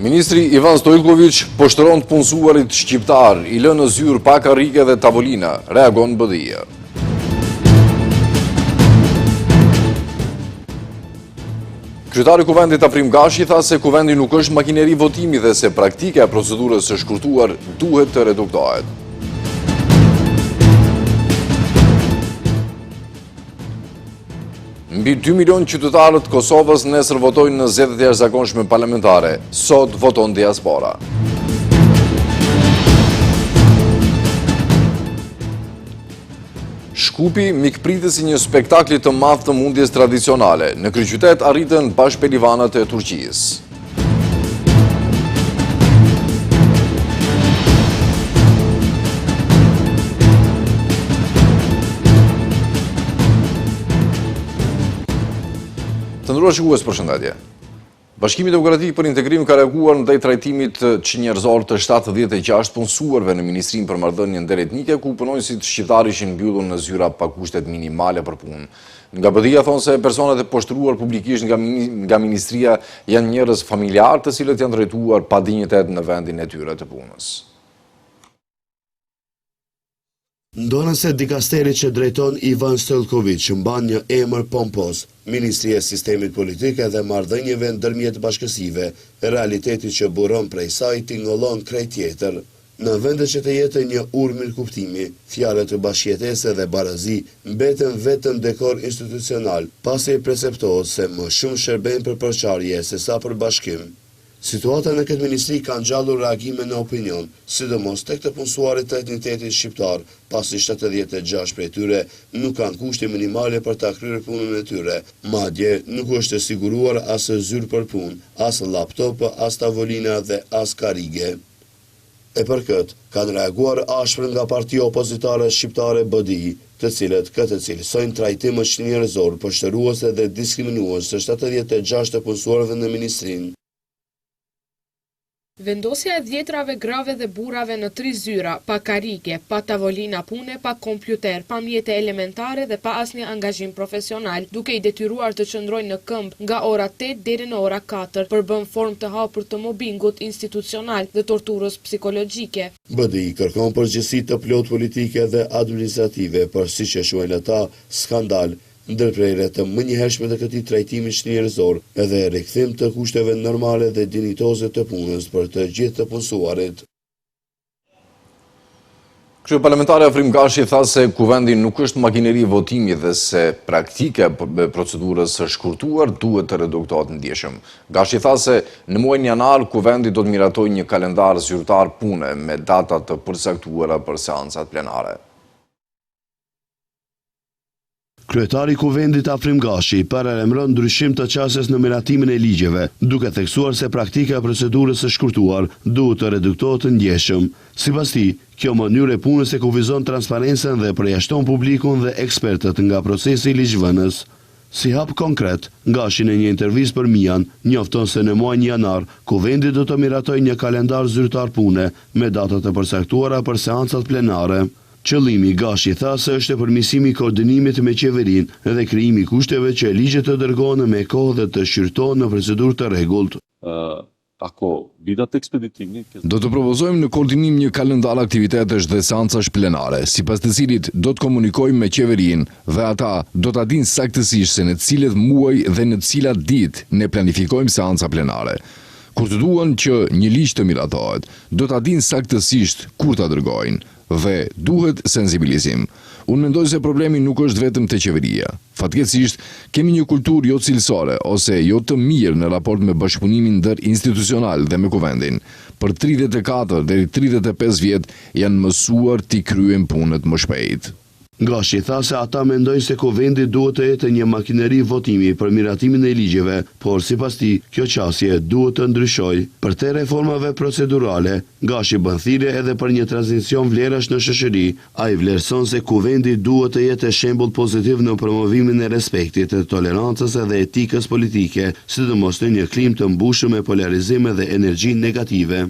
Ministri Ivan Stojković poshtëron të punësuarit shqiptar, I lë në zyrë pa karrige dhe tavolina, reagon BDI-ja. Kryetari i Kuvendit Afrim Gashi tha se Kuvendi nuk është makineri votimi dhe se praktika e procedurës së shkurtuar duhet të reduktohet. Mbi 2 milion qytetarët Kosovës nesër votojnë në zgjedhjet e jashtëzakonshme parlamentare. Sot voton diaspora. Shkupi mikpritës I një spektakli të madh të mundjes tradicionale. Në kryeqytet arritën bashkëpelivanët e Turqisë. Të nderuar shikues, përshëndetje. Bashkimi Demokratik për Integrim ka reaguar ndaj trajtimit çnjerëzor të 76 punësuarve në Ministrinë për Marrëdhënien Interetnike, ku punonjësit shqiptar ishin mbyllur në zyra pa kushtet minimale për punë. Nga BDI-ja thonë se personat e poshtruar publikisht nga ministria janë njerëz familjar, të cilët janë drejtuar pa dinjitet në vendin e tyre të punës. Ndonë se dikasteri që drejton Ivan Stojković mban një emër pompos, Ministria e Sistemit Politik dhe Marrëdhënieve ndërmjet bashkësive, realiteti që buron prej saj tingëllon krejt tjetër. Në vende që të jetë një urmir kuptimi, fjalët të bashkëjetese dhe barazi mbeten vetëm dekor institucional, pasi preceptohet se më shumë shërben për përçarje se sa për bashkim. Situata në këtë ministri ka ngjallur reagime në opinion, sidomos tek të punësuarit të etnitetit shqiptar, pasi 76 prej tyre nuk kanë kushte minimale për ta kryer punën e tyre, madje nuk është siguruar as zyrë për punë, as laptop, as tavolina dhe as karrige. E për këtë, kanë reaguar ashpër nga partia opozitare shqiptare BDI, të cilët këtë cilësojnë trajtim çnjerëzor, poshtëruese dhe diskriminues të 76 të punësuarve në ministrinë. Vendosja e 10 grave dhe burrave në 3 zyra, pa karrige, pa tavolina pune, pa kompjuter, pa mjete elementare dhe pa asnjë angazhim profesional, duke I detyruar të qëndrojnë në këmbë nga ora 8 deri në ora 4, përbën formë të hapur të mobbingut institucional dhe torturës psikologjike. BDI kërkon përgjegjësi të plot politike dhe administrative për, siç e quajnë ata, skandal, ndërprerje të mënjëhershme të këtij trajtimi çnjerëzor edhe rikthim të kushteve normale dhe dinjitoze të punës për të gjithë të punësuarit. Kryeparlamentari Afrim Gashi tha se Kuvendi nuk është makineri votimi dhe se praktika e procedurës së shkurtuar duhet të reduktohet ndjeshëm. Gashi tha se në muajin janar Kuvendi do të miratojë një kalendar zyrtar pune me data të përcaktuara për seancat plenare. Kryetari I Kuvendit Afrim Gashi paralajmëron ndryshim të qasjes në miratimin e ligjeve, duke theksuar se praktika e procedurës së shkurtuar duhet të reduktohet ndjeshëm. Sipas tij, kjo mënyrë e punës e kufizon transparencën dhe përjashton publikun dhe ekspertët nga procesi I ligjvënës. Si hap konkret, Gashi në një intervistë për Mian njofton se në muajin janar Kuvendi do të miratojë një kalendar zyrtar pune me data të përcaktuara për seancat plenare. Qëllimi Gashi tha se është përmirësimi I koordinimit me qeverinë dhe krijimi I kushteve që ligjet të dërgohen me kohë dhe të shqyrtohen në procedurë të rregullt. Do të propozojmë në koordinim një kalendar aktivitetesh dhe seancash plenare, sipas të cilit do të komunikojmë me qeverinë dhe ata do ta dinë saktësisht se në të cilët muaj dhe në të cilat ditë ne planifikojmë seanca plenare. Kur të duan që një ligj të miratohet, do ta dinë saktësisht kur ta dërgojnë dhe duhet sensibilizim. Unë mendoj se problemi nuk është vetëm te qeveria. Fatkeqësisht, kemi një kulturë jo cilësore ose jo të mirë në raport me bashkëpunimin ndërinstitucional dhe me Kuvendin. Për 34 deri 35 vjet janë mësuar t'i kryejnë punët më shpejt. Gashi tha se ata mendojnë se Kuvendi duhet të jetë një makineri votimi për miratimin e ligjeve, por sipas tij, kjo qasje duhet të ndryshojë. Për te reformave procedurale, Gashi bën thirrje edhe për një tranzicion vlerash në shoqëri. Ai vlerëson se Kuvendi duhet të jetë shembull pozitiv në promovimin e respektit, të tolerancës dhe etikës politike, sidomos në një klim të mbushur me polarizim dhe energji negative.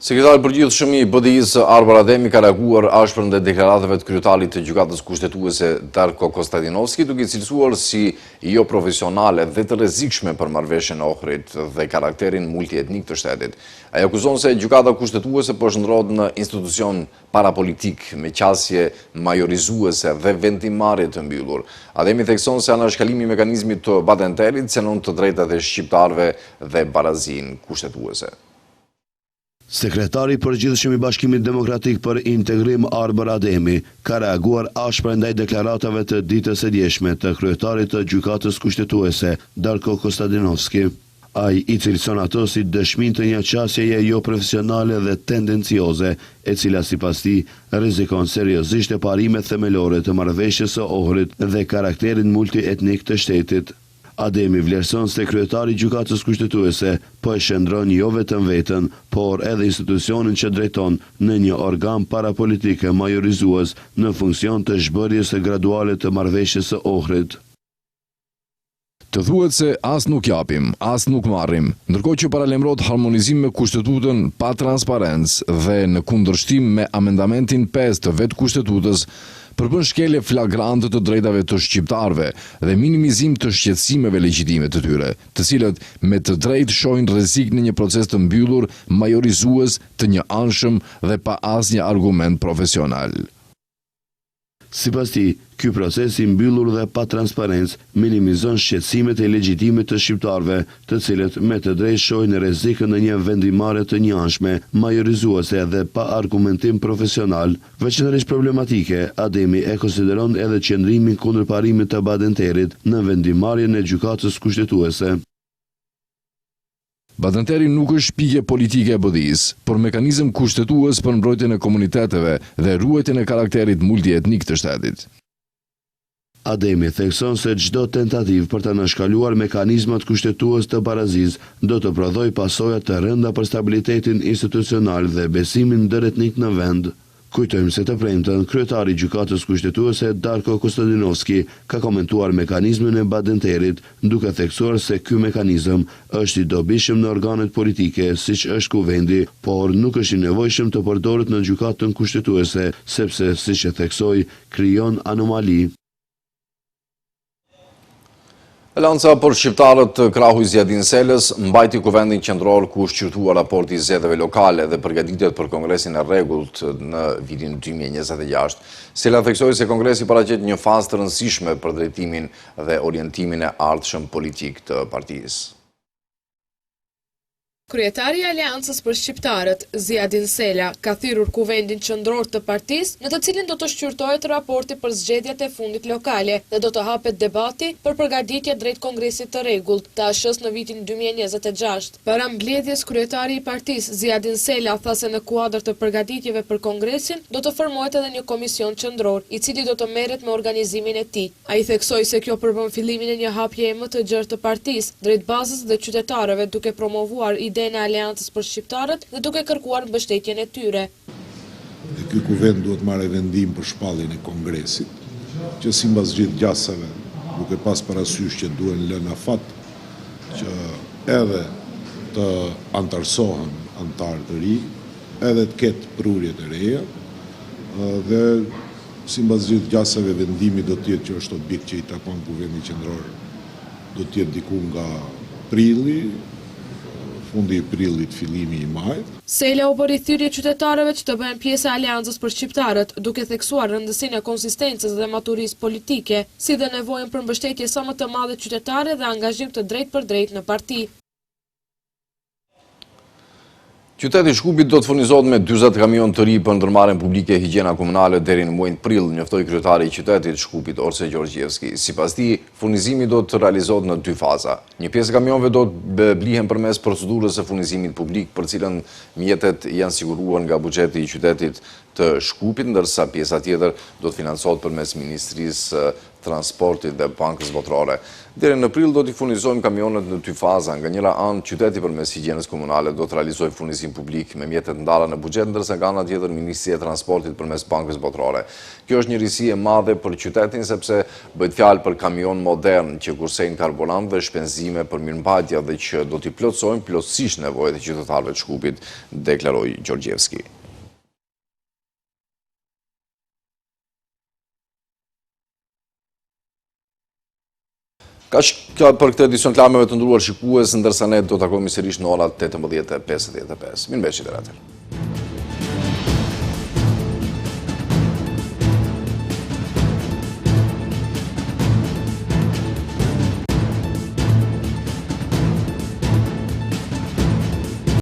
Sekretari përgjithshëm i BDI-s Arbar Ademi ka reaguar ashpër ndaj deklaratave të kryetarit të gjykatës kushtetuese Darko Kostadinovski, duke cilësuar si jo profesionale dhe të rrezikshme për marrëveshjen e Ohrit dhe karakterin multietnik të shtetit. Ai akuzon se gjykata kushtetuese po shndrohet në institucion parapolitik me qasje majorizuese dhe vendimarrje të mbyllur. Ademi thekson se anashkalimi i mekanizmit të badenterit cënon të drejtat e shqiptarëve dhe barazinë kushtetuese. Sekretari përgjithshëm i Bashkimit Demokratik për Integrim Arbar Ademi ka reaguar ashpër ndaj deklaratave të ditës së djeshme të kryetarit të gjykatës kushtetuese Darko Kostadinovski. Ai i cilëson ato si dëshmin të një qasjeje jo profesionale dhe tendencioze, e cila sipas tij rrezikon seriozisht e parimet themelore të marrëveshjes së Ohrit dhe karakterin multietnik të shtetit. Ademi vlerëson se kryetari i gjykatës kushtetuese po e shndron jo vetëm veten, por edhe institucionin që drejton në një organ parapolitike majorizues në funksion të zhbërjes së graduale të marrëveshjes së Ohrit. Të thuhet se as nuk japim, as nuk marrim, ndërkohë që paralajmërohet harmonizim me kushtetutën pa transparencë dhe në kundërshtim me amendamentin 5 të vetë kushtetutës, përbën shkelje flagrante të drejtave të shqiptarëve dhe minimizim të shqetësimeve legjitime të tyre, të cilët me të drejtë shohin rrezik në një proces të mbyllur, majorizues, të një anshëm dhe pa asnjë argument profesional. Sipas tij, ky proces i mbyllur dhe pa transparencë minimizon shqetësimet e legjitime të shqiptarëve, të cilët me të drejtë shohin rrezikun në një vendimarrje të njëanshme, majorizuese dhe pa argumentim profesional. Veçanërisht problematike, Ademi e konsideron edhe qëndrimin kundër parimit të badenterit në vendimarrjen e gjykatës kushtetuese. Badenteri nuk është shpikje politike e BDI-s, por mekanizëm kushtetues për mbrojtjen e komuniteteve dhe ruajtjen e karakterit multietnik të shtetit. Ademi thekson se çdo tentativë për të nënshkaluar mekanizmat kushtetues të barazisë do të prodhojë pasoja të rënda për stabilitetin institucional dhe besimin ndëretnik në vend. Kujtojmë se të premten, kryetari i gjykatës kushtetuese Darko Kostadinovski ka komentuar mekanizmin e badenterit, duke theksuar se ky mekanizëm është i dobishëm në organet politike, siç është kuvendi, por nuk është i nevojshëm të përdoret në gjykatën kushtetuese, sepse, siç e theksoi, krijon anomali. Lanca për shqiptarët krahu i Zjadin Selës mbajti kuvendin qendror ku shqyrtua raporti i zgjedhjeve lokale dhe përgatitjet për kongresin e rregullt në vitin 2026. Sela theksoi se kongresi paraqet një fazë të rëndësishme për drejtimin dhe orientimin e ardhshëm politik të partisë. Kryetari i Aleancës për Shqiptarët, Zjadin Sela, ka thirrur kuvendin qendror të partisë, në të cilin do të shqyrtohet raporti për zgjedhjet e fundit lokale dhe do të hapet debati për përgatitje drejt kongresit të rregullt të ASH-s në vitin 2026. Para mbledhjes, kryetari i partisë, Zjadin Sela, tha se në kuadër të përgatitjeve për kongresin do të formohet edhe një komision qendror, i cili do të merret me organizimin e tij. Ai theksoi se kjo përbën fillimin e një hapjeje më të gjerë të partisë drejt bazës dhe qytetarëve, duke promovuar idenë e Aleancës për Shqiptarët dhe duke kërkuar mbështetjen e tyre. Dhe ky kuvend duhet marrë vendim për shpalljen e kongresit, që sipas gjithë gjasave, duke pas parasysh që duhen lënë afat që edhe të antarsohen antarë të ri, edhe të ketë prurje të reja, dhe sipas gjithë gjasave vendimi do të jetë që është objekt që i takon kuvendit qendror, do të jetë diku nga prilli, fundi i prillit, fillimi i majit. Sela u bëri thirrje qytetarëve që të bëhen pjesë e Aleancës për Shqiptarët, duke theksuar rëndësinë e konsistencës dhe maturisë politike, si dhe nevojën për mbështetje sa më të madhe qytetare dhe angazhim të drejtë për drejtë në parti. Qyteti i Shkupit do të furnizohet me 40 kamion të ri për ndërmarrjen publike higjiena komunale deri në muajin prill, njoftoi kryetari i qytetit Shkupit Orse Gjorgjevski. Sipas tij, furnizimi do të realizohet në 2 faza. Një pjesë e kamionëve do të blihen përmes procedurës së furnizimit publik, për cilën mjetet janë siguruar nga buxheti i qytetit të Shkupit, ndërsa pjesa tjetër do të financohet përmes Ministrisë Transportit dhe Bankës Botërore. Deri në prill do t'i furnizojmë kamionet në 2 faza. Nga njëra anë, qyteti përmes higjienës komunale do të realizojë furnizim publik me mjetet ndara në buxhet, ndërsa nga ana tjetër Ministria e Transportit përmes Bankës Botërore. Kjo është një risi e madhe për qytetin sepse bëhet fjalë për kamion modern që kursejnë karburant dhe shpenzime për mirëmbajtje dhe që do t'i plotësojnë plotësisht nevojat e qytetarëve të Shkupit, deklaroi Gjorgjevski. Ka për këtë edicion të lajmeve të ndruar shikues, ndërsa ne do të takojmë sërish në orat 18:55. Mirëmbëngjes deri atëherë.